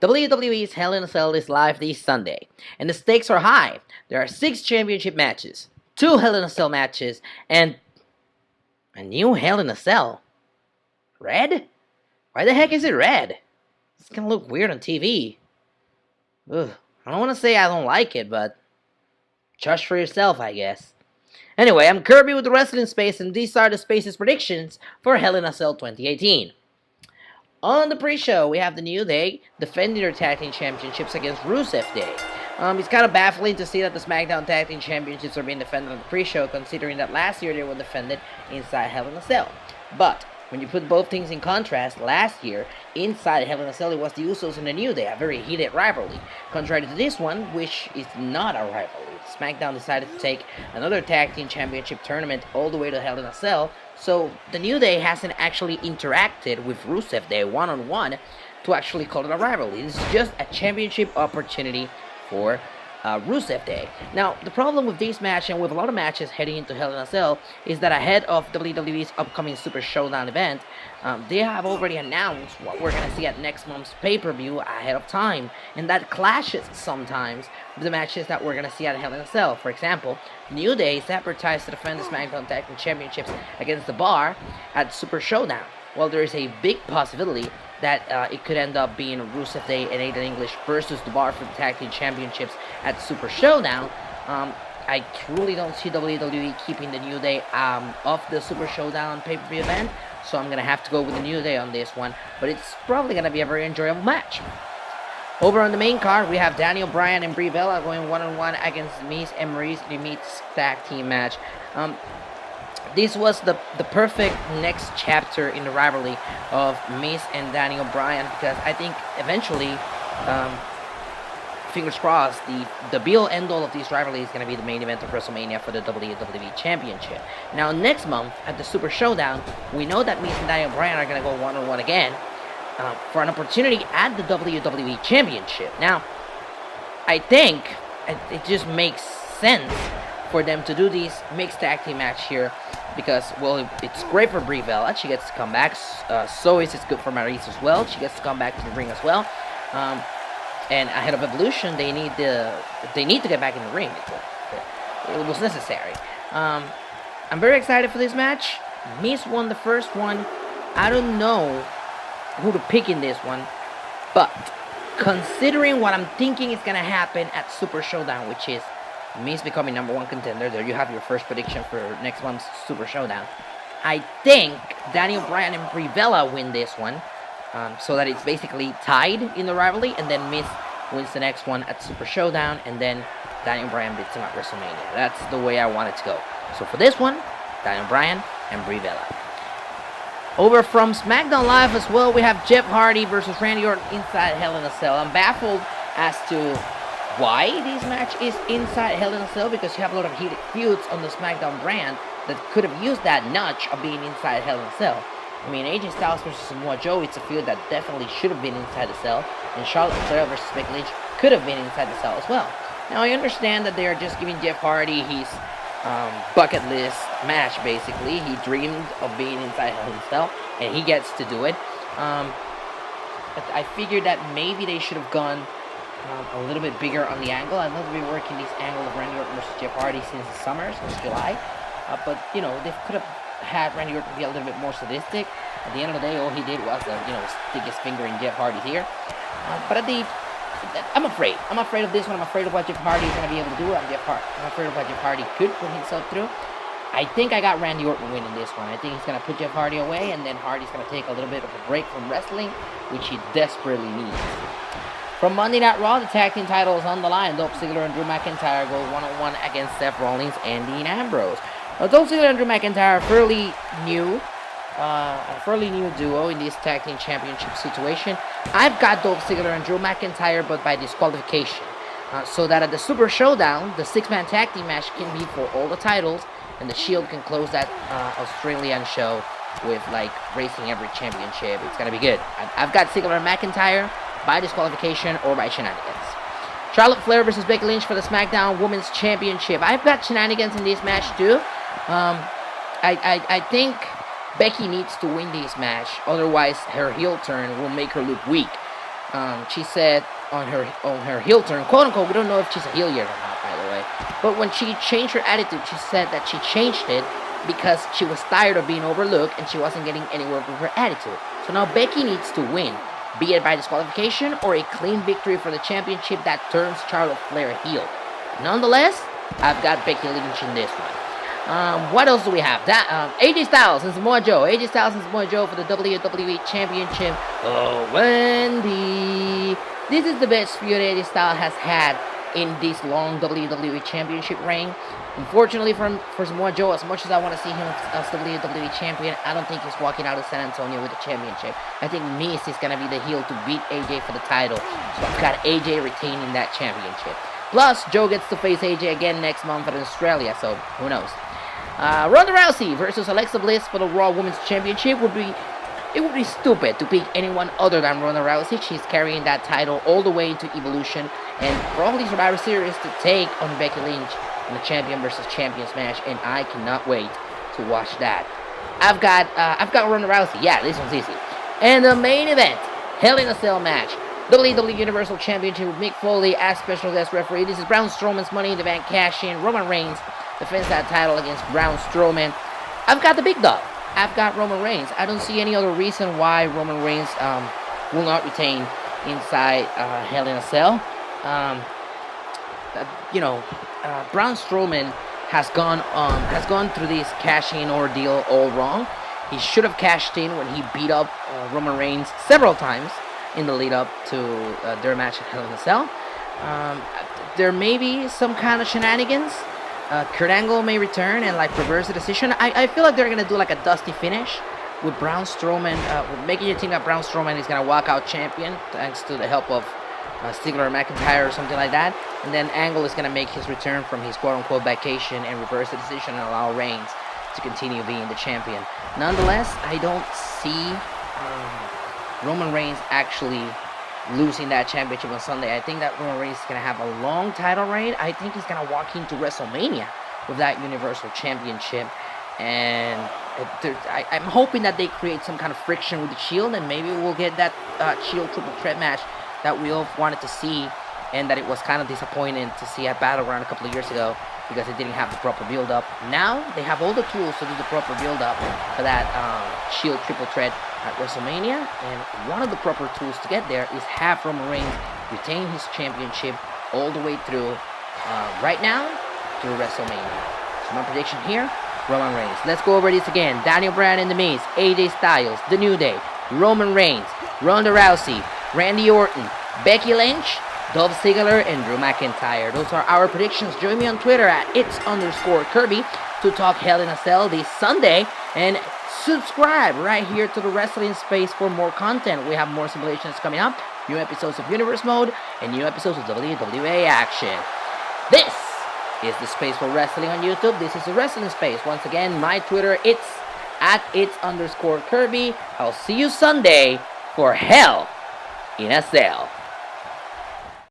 WWE's Hell in a Cell is live this Sunday, and the stakes are high. There are 6 championship matches, 2 Hell in a Cell matches, and a new Hell in a Cell. Red? Why the heck is it red? It's gonna look weird on TV. Ugh, I don't want to say I don't like it, but judge for yourself, I guess. Anyway, I'm Kerby with the Wrestling Space, and these are the Space's predictions for Hell in a Cell 2018. On the pre-show, we have the New Day defending their Tag Team Championships against Rusev Day. It's kind of baffling to see that the SmackDown Tag Team Championships are being defended on the pre-show, considering that last year they were defended inside Hell in a Cell. But when you put both things in contrast, last year, inside Hell in a Cell, it was the Usos and the New Day, a very heated rivalry. Contrary to this one, which is not a rivalry. SmackDown decided to take another Tag Team Championship tournament all the way to Hell in a Cell, so the New Day hasn't actually interacted with Rusev Day one-on-one to actually call it a rivalry. This is just a championship opportunity for Rusev Day. Now, the problem with this match and with a lot of matches heading into Hell in a Cell is that ahead of WWE's upcoming Super Showdown event, they have already announced what we're going to see at next month's pay-per-view ahead of time, and that clashes sometimes with the matches that we're going to see at Hell in a Cell. For example, New Day is advertised to defend the SmackDown Tag Team Championships against The Bar at Super Showdown. Well, there is a big possibility that it could end up being Rusev Day and Aiden English versus The Bar for the Tag Team Championships at Super Showdown. I truly don't see WWE keeping the New Day off the Super Showdown pay-per-view event, so I'm going to have to go with the New Day on this one, but it's probably going to be a very enjoyable match. Over on the main card, we have Daniel Bryan and Brie Bella going one-on-one against Miz and Maryse in a Meets Tag Team match. This was the perfect next chapter in the rivalry of Miz and Daniel Bryan, because I think eventually, fingers crossed, the be-all end-all of this rivalry is going to be the main event of WrestleMania for the WWE Championship. Now, next month at the Super Showdown, we know that Miz and Daniel Bryan are going to go one-on-one again for an opportunity at the WWE Championship. Now, I think it just makes sense for them to do this mixed tag team match here, because, well, it's great for Brie Bella. She gets to come back. So is it good for Maryse as well. She gets to come back to the ring as well. And ahead of Evolution, they need to get back in the ring. It was necessary. I'm very excited for this match. Miz won the first one. I don't know who to pick in this one, but considering what I'm thinking is gonna happen at Super Showdown, which is Miz becoming #1 contender, there you have your first prediction for next month's Super Showdown. I think Daniel Bryan and Brie Bella win this one, so that it's basically tied in the rivalry, and then Miz wins the next one at Super Showdown, and then Daniel Bryan beats him at WrestleMania. That's the way I want it to go. So for this one, Daniel Bryan and Brie Bella. Over from SmackDown Live as well, we have Jeff Hardy versus Randy Orton inside Hell in a Cell. I'm baffled as to why this match is inside Hell in a Cell, because you have a lot of heated feuds on the SmackDown brand that could have used that notch of being inside Hell in a Cell. I mean, AJ Styles versus Samoa Joe, it's a feud that definitely should have been inside the cell, and Charlotte Flair versus Becky Lynch could have been inside the cell as well. Now, I understand that they are just giving Jeff Hardy his bucket list match, basically. He dreamed of being inside Hell in a Cell, and he gets to do it. But I figured that maybe they should have gone a little bit bigger on the angle. I'd love to be working this angle of Randy Orton versus Jeff Hardy since the summer, since July. But, you know, they could have had Randy Orton be a little bit more sadistic. At the end of the day, all he did was, stick his finger in Jeff Hardy's ear. But I'm afraid. I'm afraid of this one. I'm afraid of what Jeff Hardy is going to be able to do. I'm afraid of what Jeff Hardy could put himself through. I think I got Randy Orton winning this one. I think he's going to put Jeff Hardy away, and then Hardy's going to take a little bit of a break from wrestling, which he desperately needs. From Monday Night Raw, the tag team title is on the line. Dolph Ziggler and Drew McIntyre go one-on-one against Seth Rollins and Dean Ambrose. Now, Dolph Ziggler and Drew McIntyre are a fairly new duo in this tag team championship situation. I've got Dolph Ziggler and Drew McIntyre, but by disqualification, so that at the Super Showdown, the 6-man tag team match can be for all the titles, and the Shield can close that Australian show with racing every championship. It's gonna be good. I've got Ziggler and McIntyre by disqualification or by shenanigans. Charlotte Flair versus Becky Lynch for the SmackDown Women's Championship. I've got shenanigans in this match too. I think Becky needs to win this match, otherwise her heel turn will make her look weak. She said on her heel turn, quote unquote. We don't know if she's a heel yet or not, by the way. But when she changed her attitude, she said that she changed it because she was tired of being overlooked and she wasn't getting anywhere with her attitude. So now Becky needs to win, be it by disqualification or a clean victory for the championship that turns Charlotte Flair heel. Nonetheless, I've got Becky Lynch in this one. What else do we have? AJ Styles and Samoa Joe. AJ Styles and Samoa Joe for the WWE Championship. Oh, Wendy. This is the best feud AJ Styles has had in this long WWE Championship reign. Unfortunately for Samoa Joe, as much as I want to see him as WWE Champion, I don't think he's walking out of San Antonio with the championship. I think Miz is going to be the heel to beat AJ for the title. So I've got AJ retaining that championship. Plus, Joe gets to face AJ again next month in Australia, so who knows. Ronda Rousey versus Alexa Bliss for the Raw Women's Championship it would be stupid to pick anyone other than Ronda Rousey. She's carrying that title all the way into Evolution and probably Survivor Series to take on Becky Lynch in the champion versus champions match, and I cannot wait to watch that. I've got Ronda Rousey. Yeah, this one's easy. And the main event, Hell in a Cell match. WWE Universal Championship with Mick Foley as special guest referee. This is Braun Strowman's Money in the Bank cash-in. Roman Reigns defends that title against Braun Strowman. I've got the big dog. I've got Roman Reigns. I don't see any other reason why Roman Reigns will not retain inside Hell in a Cell. Braun Strowman has gone through this cash-in ordeal all wrong. He should have cashed in when he beat up Roman Reigns several times in the lead up to their match at Hell in a Cell. There may be some kind of shenanigans. Kurt Angle may return and reverse the decision. I feel like they're gonna do a dusty finish with Braun Strowman, making you think that Braun Strowman is gonna walk out champion thanks to the help of Ziggler or McIntyre or something like that. And then Angle is gonna make his return from his quote unquote vacation and reverse the decision and allow Reigns to continue being the champion. Nonetheless, I don't see Roman Reigns actually losing that championship on Sunday. I think that Roman Reigns is going to have a long title reign. I think he's going to walk into WrestleMania with that Universal Championship. And I'm hoping that they create some kind of friction with the Shield, and maybe we'll get that Shield triple threat match that we all wanted to see, and that it was kind of disappointing to see at Battleground a couple of years ago because it didn't have the proper build-up. Now they have all the tools to do the proper build-up for that Shield triple threat at WrestleMania, and one of the proper tools to get there is have Roman Reigns retain his championship all the way through right now through WrestleMania. So my prediction here, Roman Reigns. Let's go over this again. Daniel Bryan and The Miz, AJ Styles, The New Day, Roman Reigns, Ronda Rousey, Randy Orton, Becky Lynch, Dolph Ziggler, and Drew McIntyre. Those are our predictions. Join me on Twitter at its_Kerby to talk Hell in a Cell this Sunday, and subscribe right here to the Wrestling Space for more content. We have more simulations coming up, new episodes of Universe Mode, and new episodes of WWA Action. This is the Space for Wrestling on YouTube. This is the Wrestling Space. Once again, my Twitter, it's at its_Kerby. I'll see you Sunday for Hell in a Cell.